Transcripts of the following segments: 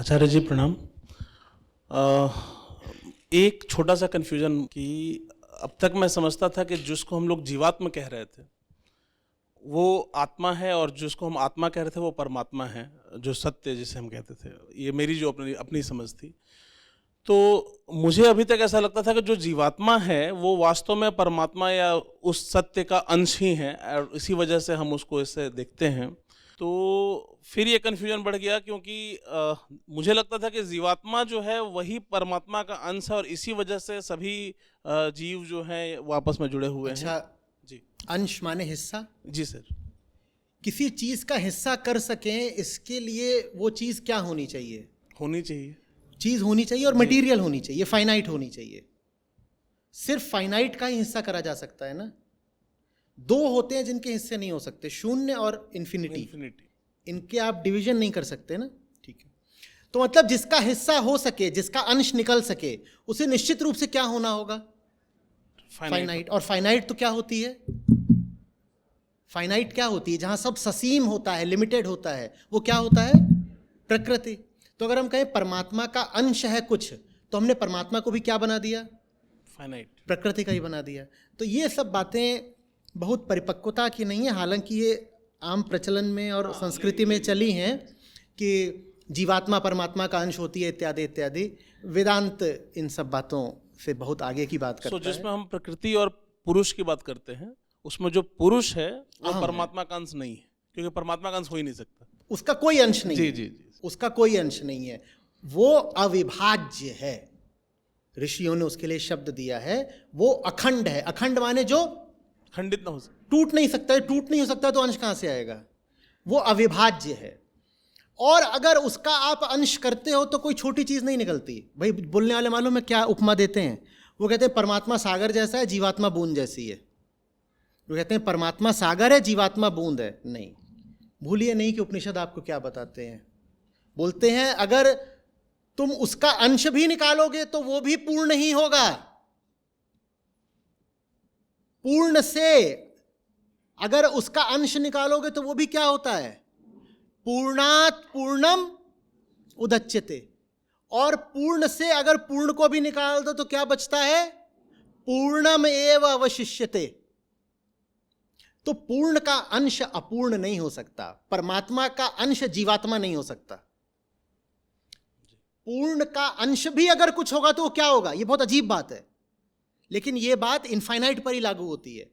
आचार्य जी प्रणाम। एक छोटा सा कन्फ्यूजन कि अब तक मैं समझता था कि जिसको हम लोग जीवात्मा कह रहे थे वो आत्मा है और जिसको हम आत्मा कह रहे थे वो परमात्मा है, जो सत्य जिसे हम कहते थे। ये मेरी जो अपनी अपनी समझ थी। तो मुझे अभी तक ऐसा लगता था कि जो जीवात्मा है वो वास्तव में परमात्मा या उस सत्य का अंश ही है और इसी वजह से हम उसको इससे देखते हैं। तो फिर ये कन्फ्यूजन बढ़ गया क्योंकि मुझे लगता था कि जीवात्मा जो है वही परमात्मा का अंश है और इसी वजह से सभी जीव जो हैं वो आपस में जुड़े हुए हैं। अच्छा, जी अंश माने हिस्सा। जी सर। किसी चीज का हिस्सा कर सकें इसके लिए वो चीज क्या होनी चाहिए? होनी चाहिए। चीज होनी चाहिए और मटेरियल होनी चाहिए, फाइनाइट होनी चाहिए। सिर्फ फाइनाइट का ही हिस्सा करा जा सकता है ना। दो होते हैं जिनके हिस्से नहीं हो सकते, शून्य और इन्फिनिटी। इनके आप डिवीजन नहीं कर सकते ना। ठीक है, तो मतलब जिसका हिस्सा हो सके, जिसका अंश निकल सके, उसे निश्चित रूप से क्या होना होगा? फाइनाइट। और फाइनाइट तो क्या होती है? फाइनाइट क्या होती है? जहां सब ससीम होता है, लिमिटेड होता है, वो क्या होता है? प्रकृति। तो अगर हम कहें परमात्मा का अंश है कुछ, तो हमने परमात्मा को भी क्या बना दिया? फाइनाइट, प्रकृति का ही बना दिया। तो ये सब बातें बहुत परिपक्वता की नहीं है, हालांकि ये आम प्रचलन में और संस्कृति में चली हैं कि जीवात्मा परमात्मा का अंश होती है इत्यादि इत्यादि। वेदांत इन सब बातों से बहुत आगे की बात करता है। जिसमें हम प्रकृति और पुरुष की बात करते हैं उसमें जो पुरुष है वो परमात्मा का अंश नहीं है, क्योंकि परमात्मा का अंश हो ही नहीं सकता। उसका कोई अंश नहीं है। जी, उसका कोई अंश नहीं है, वो अविभाज्य है। ऋषियों ने उसके लिए शब्द दिया है, वो अखंड है। अखंड माने जो खंडित ना हो सकता, टूट नहीं सकता है। टूट नहीं हो सकता तो अंश कहां से आएगा? वो अविभाज्य है। और अगर उसका आप अंश करते हो तो कोई छोटी चीज नहीं निकलती। भाई बोलने वाले मालूम है क्या उपमा देते हैं? वो कहते हैं परमात्मा सागर जैसा है, जीवात्मा बूंद जैसी है। वो कहते हैं परमात्मा सागर है, जीवात्मा बूंद है। नहीं, भूलिए नहीं कि उपनिषद आपको क्या बताते हैं। बोलते हैं अगर तुम उसका अंश भी निकालोगे तो वो भी पूर्ण ही होगा। पूर्ण से अगर उसका अंश निकालोगे तो वो भी क्या होता है? पूर्णात पूर्णम उदच्यते। और पूर्ण से अगर पूर्ण को भी निकाल दो तो क्या बचता है? पूर्णम एव अवशिष्यते। तो पूर्ण का अंश अपूर्ण नहीं हो सकता, परमात्मा का अंश जीवात्मा नहीं हो सकता। पूर्ण का अंश भी अगर कुछ होगा तो वो क्या होगा? ये बहुत अजीब बात है, लेकिन ये बात इनफाइनाइट पर ही लागू होती है।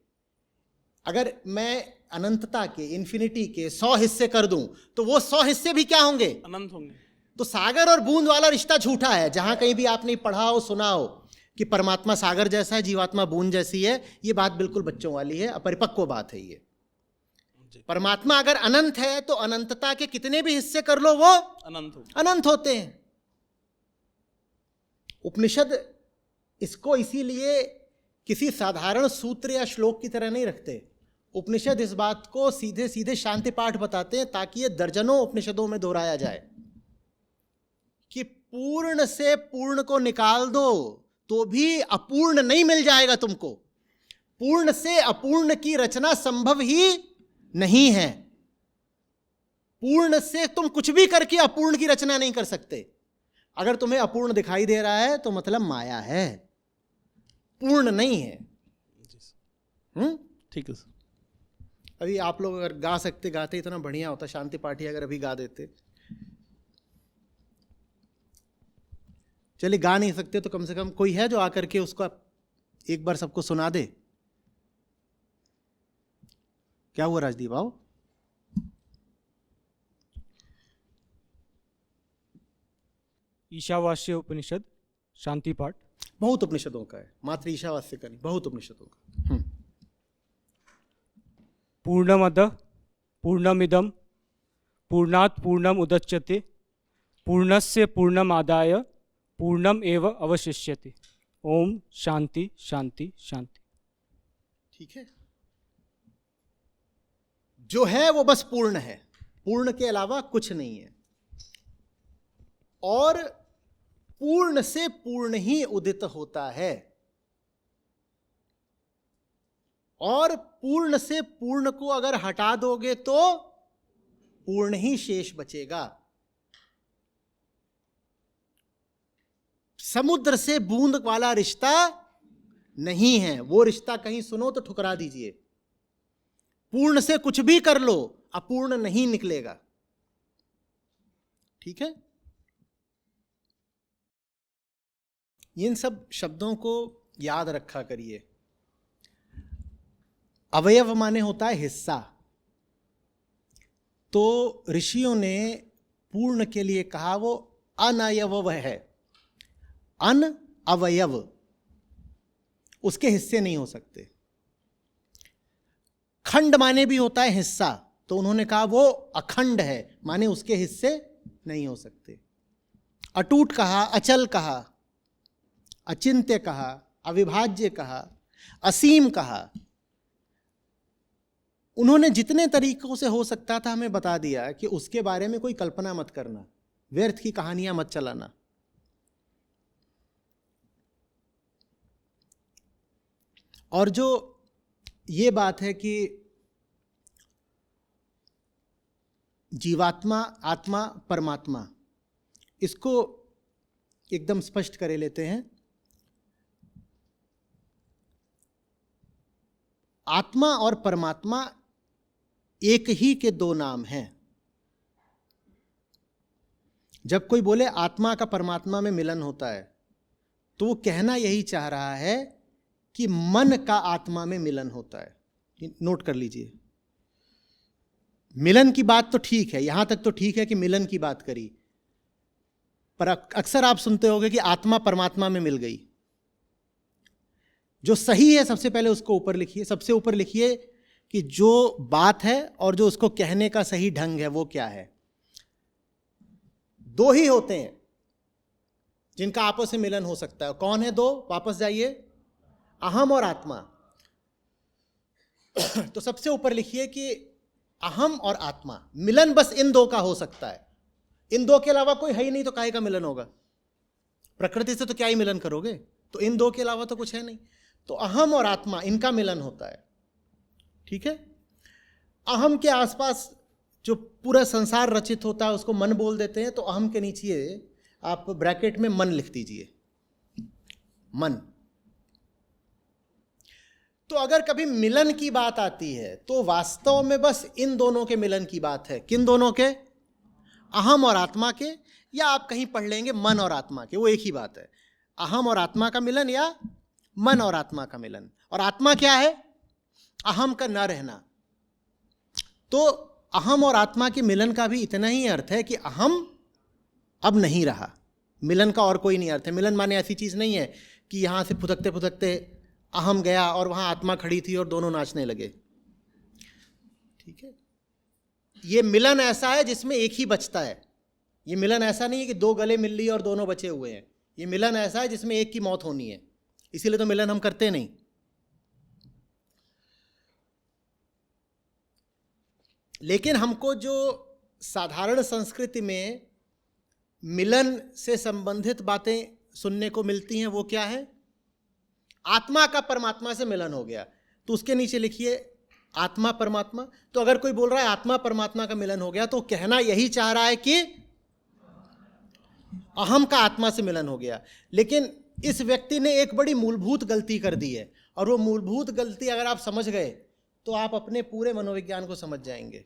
अगर मैं अनंतता के, इन्फिनिटी के 100 हिस्से कर दूं तो वो 100 हिस्से भी क्या होंगे? अनंत होंगे। तो सागर और बूंद वाला रिश्ता झूठा है। जहां कहीं भी आपने पढ़ा हो, सुना हो कि परमात्मा सागर जैसा है, जीवात्मा बूंद जैसी है, ये बात बिल्कुल बच्चों वाली है, अपरिपक्व बात है ये। परमात्मा अगर अनंत है तो अनंतता के कितने भी हिस्से कर लो वो अनंत होते हैं। उपनिषद इसको इसीलिए किसी साधारण सूत्र या श्लोक की तरह नहीं रखते। उपनिषद इस बात को सीधे सीधे शांति पाठ बताते हैं ताकि ये दर्जनों उपनिषदों में दोहराया जाए कि पूर्ण से पूर्ण को निकाल दो तो भी अपूर्ण नहीं मिल जाएगा तुमको। पूर्ण से अपूर्ण की रचना संभव ही नहीं है। पूर्ण से तुम कुछ भी करके अपूर्ण की रचना नहीं कर सकते। अगर तुम्हें अपूर्ण दिखाई दे रहा है तो मतलब माया है, पूर्ण नहीं है। ठीक है सर। अभी आप लोग अगर गा सकते, गाते इतना बढ़िया होता। शांति पाठी अगर अभी गा देते। चलिए गा नहीं सकते तो कम से कम कोई है जो आकर के उसको एक बार सबको सुना दे। क्या हुआ राजदीप? आओ। ईशावास्य उपनिषद शांति पाठ बहुत उपनिषदों का है, मात्र ईशावास्य का नहीं, बहुत उपनिषदों का। पूर्णमद पूर्णमिदम पूर्णात् पूर्णम उदच्यते पूर्णस्य पूर्णमादाय पूर्णम एव अवशिष्यते। ओम शांति शांति शांति। ठीक है, जो है वो बस पूर्ण है, पूर्ण के अलावा कुछ नहीं है। और पूर्ण से पूर्ण ही उदित होता है, और पूर्ण से पूर्ण को अगर हटा दोगे तो पूर्ण ही शेष बचेगा। समुद्र से बूंद वाला रिश्ता नहीं है। वो रिश्ता कहीं सुनो तो ठुकरा दीजिए। पूर्ण से कुछ भी कर लो, अपूर्ण नहीं निकलेगा। ठीक है। इन सब शब्दों को याद रखा करिए। अवयव माने होता है हिस्सा। तो ऋषियों ने पूर्ण के लिए कहा वो अनवयव है। अन अवयव, उसके हिस्से नहीं हो सकते। खंड माने भी होता है हिस्सा, तो उन्होंने कहा वो अखंड है, माने उसके हिस्से नहीं हो सकते। अटूट कहा, अचल कहा, अचिंत्य कहा, अविभाज्य कहा, असीम कहा। उन्होंने जितने तरीकों से हो सकता था हमें बता दिया कि उसके बारे में कोई कल्पना मत करना, व्यर्थ की कहानियां मत चलाना। और जो ये बात है कि जीवात्मा, आत्मा, परमात्मा, इसको एकदम स्पष्ट करे लेते हैं। आत्मा और परमात्मा एक ही के दो नाम हैं। जब कोई बोले आत्मा का परमात्मा में मिलन होता है, तो वो कहना यही चाह रहा है कि मन का आत्मा में मिलन होता है। नोट कर लीजिए। मिलन की बात तो ठीक है, यहां तक तो ठीक है कि मिलन की बात करी, पर अक्सर आप सुनते होंगे कि आत्मा परमात्मा में मिल गई। जो सही है सबसे पहले उसको ऊपर लिखिए। सबसे ऊपर लिखिए कि जो बात है और जो उसको कहने का सही ढंग है वो क्या है। दो ही होते हैं जिनका आपस में मिलन हो सकता है। कौन है दो? वापस जाइए, अहम और आत्मा। तो सबसे ऊपर लिखिए कि अहम और आत्मा, मिलन बस इन दो का हो सकता है। इन दो के अलावा कोई है ही नहीं, तो काहे का मिलन होगा? प्रकृति से तो क्या ही मिलन करोगे? तो इन दो के अलावा तो कुछ है नहीं। तो अहम और आत्मा, इनका मिलन होता है। ठीक है। अहम के आसपास जो पूरा संसार रचित होता है उसको मन बोल देते हैं। तो अहम के नीचे आप ब्रैकेट में मन लिख दीजिए, मन। तो अगर कभी मिलन की बात आती है तो वास्तव में बस इन दोनों के मिलन की बात है। किन दोनों के? अहम और आत्मा के, या आप कहीं पढ़ लेंगे मन और आत्मा के, वो एक ही बात है। अहम और आत्मा का मिलन या मन और आत्मा का मिलन। और आत्मा क्या है? अहम का न रहना। तो अहम और आत्मा के मिलन का भी इतना ही अर्थ है कि अहम अब नहीं रहा। मिलन का और कोई नहीं अर्थ है। मिलन माने ऐसी चीज नहीं है कि यहां से फुदकते फुदकते अहम गया और वहां आत्मा खड़ी थी और दोनों नाचने लगे। ठीक है। ये मिलन ऐसा है जिसमें एक ही बचता है। ये मिलन ऐसा नहीं है कि दो गले मिल लिए और दोनों बचे हुए हैं। ये मिलन ऐसा है जिसमें एक की मौत होनी है। इसीलिए तो मिलन हम करते नहीं। लेकिन हमको जो साधारण संस्कृति में मिलन से संबंधित बातें सुनने को मिलती हैं वो क्या है? आत्मा का परमात्मा से मिलन हो गया, तो उसके नीचे लिखिए आत्मा परमात्मा। तो अगर कोई बोल रहा है आत्मा परमात्मा का मिलन हो गया, तो कहना यही चाह रहा है कि अहम का आत्मा से मिलन हो गया। लेकिन इस व्यक्ति ने एक बड़ी मूलभूत गलती कर दी है, और वो मूलभूत गलती अगर आप समझ गए तो आप अपने पूरे मनोविज्ञान को समझ जाएंगे।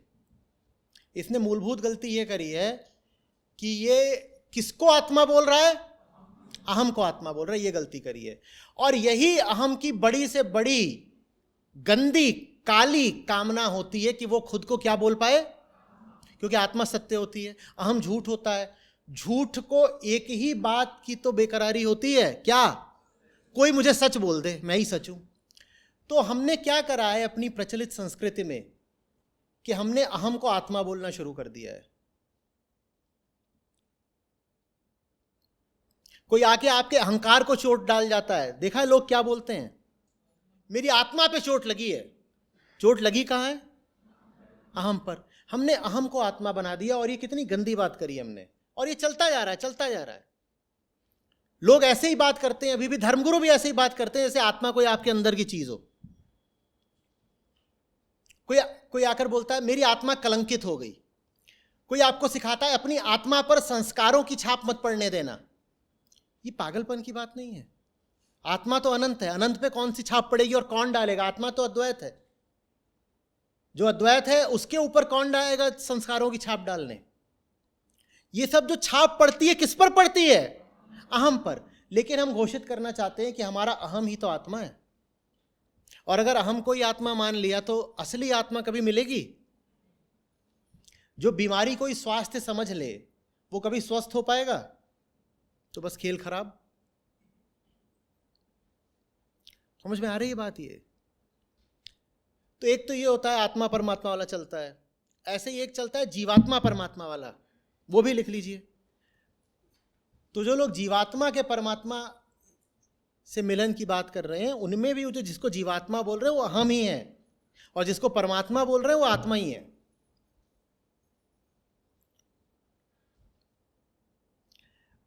इसने मूलभूत गलती ये करी है कि ये किसको आत्मा बोल रहा है? अहम को आत्मा बोल रहा है। ये गलती करी है। और यही अहम की बड़ी से बड़ी गंदी काली कामना होती है कि वो खुद को क्या बोल पाए, क्योंकि आत्मा सत्य होती है, अहम झूठ होता है। झूठ को एक ही बात की तो बेकरारी होती है, क्या? कोई मुझे सच बोल दे, मैं ही सच हूं। तो हमने क्या करा है अपनी प्रचलित संस्कृति में कि हमने अहम को आत्मा बोलना शुरू कर दिया है। कोई आके आपके अहंकार को चोट डाल जाता है। देखा है लोग क्या बोलते हैं? मेरी आत्मा पे चोट लगी है। चोट लगी कहां है? अहम पर। हमने अहम को आत्मा बना दिया, और ये कितनी गंदी बात करी हमने। और ये चलता जा रहा है, चलता जा रहा है। लोग ऐसे ही बात करते हैं, अभी भी धर्मगुरु भी ऐसे ही बात करते हैं जैसे आत्मा कोई आपके अंदर की चीज हो। कोई आकर बोलता है मेरी आत्मा कलंकित हो गई। कोई आपको सिखाता है अपनी आत्मा पर संस्कारों की छाप मत पड़ने देना। ये पागलपन की बात नहीं है। आत्मा तो अनंत है, अनंत पे कौन सी छाप पड़ेगी और कौन डालेगा? आत्मा तो अद्वैत है। जो अद्वैत है उसके ऊपर कौन डालेगा संस्कारों की छाप डालने? ये सब जो छाप पड़ती है किस पर पड़ती है? अहम पर। लेकिन हम घोषित करना चाहते हैं कि हमारा अहम ही तो आत्मा है, और अगर अहम को ही आत्मा मान लिया तो असली आत्मा कभी मिलेगी? जो बीमारी को ही स्वास्थ्य समझ ले वो कभी स्वस्थ हो पाएगा? तो बस खेल खराब। समझ में आ रही है बात? ये तो एक तो ये होता है आत्मा परमात्मा वाला चलता है, ऐसे ही एक चलता है जीवात्मा परमात्मा वाला, वो भी लिख लीजिए। तो जो लोग जीवात्मा के परमात्मा से मिलन की बात कर रहे हैं उनमें भी जो जिसको जीवात्मा बोल रहे हैं वो अहम ही है, और जिसको परमात्मा बोल रहे हैं वो आत्मा ही है।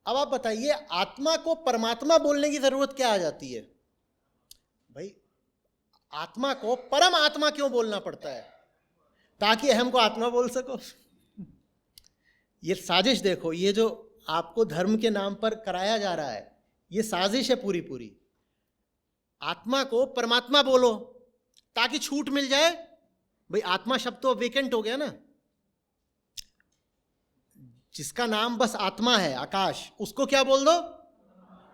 अब आप बताइए आत्मा को परमात्मा बोलने की जरूरत क्या आ जाती है? भाई आत्मा को परम आत्मा क्यों बोलना पड़ता है? ताकि अहम को आत्मा बोल सको। ये साजिश देखो, ये जो आपको धर्म के नाम पर कराया जा रहा है ये साजिश है पूरी पूरी। आत्मा को परमात्मा बोलो ताकि छूट मिल जाए। भाई आत्मा शब्द तो वेकेंट हो गया ना। जिसका नाम बस आत्मा है, आकाश, उसको क्या बोल दो?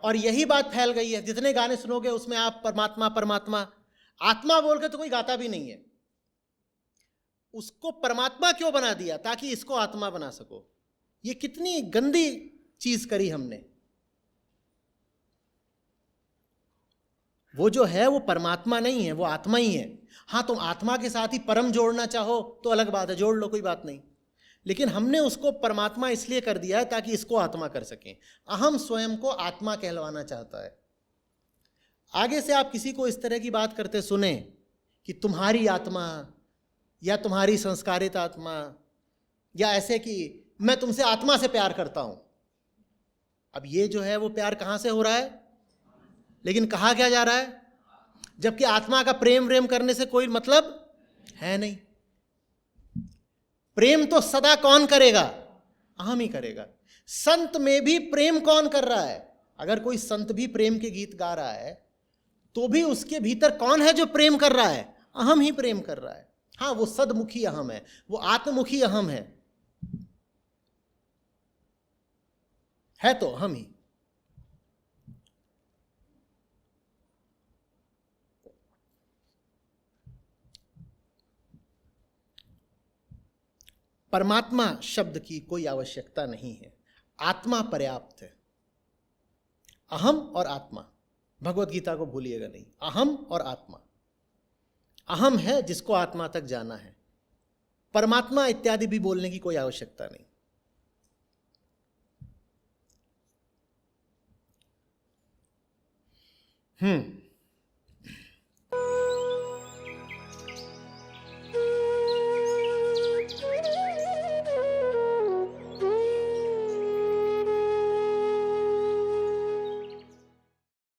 और यही बात फैल गई है। जितने गाने सुनोगे उसमें आप परमात्मा परमात्मा, आत्मा बोल के तो कोई गाता भी नहीं है। उसको परमात्मा क्यों बना दिया? ताकि इसको आत्मा बना सको। ये कितनी गंदी चीज करी हमने। वो जो है वो परमात्मा नहीं है, वो आत्मा ही है। हाँ, तुम आत्मा के साथ ही परम जोड़ना चाहो तो अलग बात है, जोड़ लो, कोई बात नहीं। लेकिन हमने उसको परमात्मा इसलिए कर दिया है ताकि इसको आत्मा कर सकें। अहम स्वयं को आत्मा कहलवाना चाहता है। आगे से आप किसी को इस तरह की बात करते सुने कि तुम्हारी आत्मा या तुम्हारी संस्कारित आत्मा, या ऐसे कि मैं तुमसे आत्मा से प्यार करता हूं। अब ये जो है वो प्यार कहां से हो रहा है? लेकिन कहा क्या जा रहा है? जबकि आत्मा का प्रेम प्रेम करने से कोई मतलब है नहीं। प्रेम तो सदा कौन करेगा? अहम ही करेगा। संत में भी प्रेम कौन कर रहा है? अगर कोई संत भी प्रेम के गीत गा रहा है तो भी उसके भीतर कौन है जो प्रेम कर रहा है? अहम ही प्रेम कर रहा है। हाँ, वो सदमुखी अहम है, वो आत्ममुखी अहम है तो अहम ही। परमात्मा शब्द की कोई आवश्यकता नहीं है, आत्मा पर्याप्त है। अहम और आत्मा, भगवत गीता को भूलिएगा नहीं, अहम और आत्मा। अहम है जिसको आत्मा तक जाना है, परमात्मा इत्यादि भी बोलने की कोई आवश्यकता नहीं।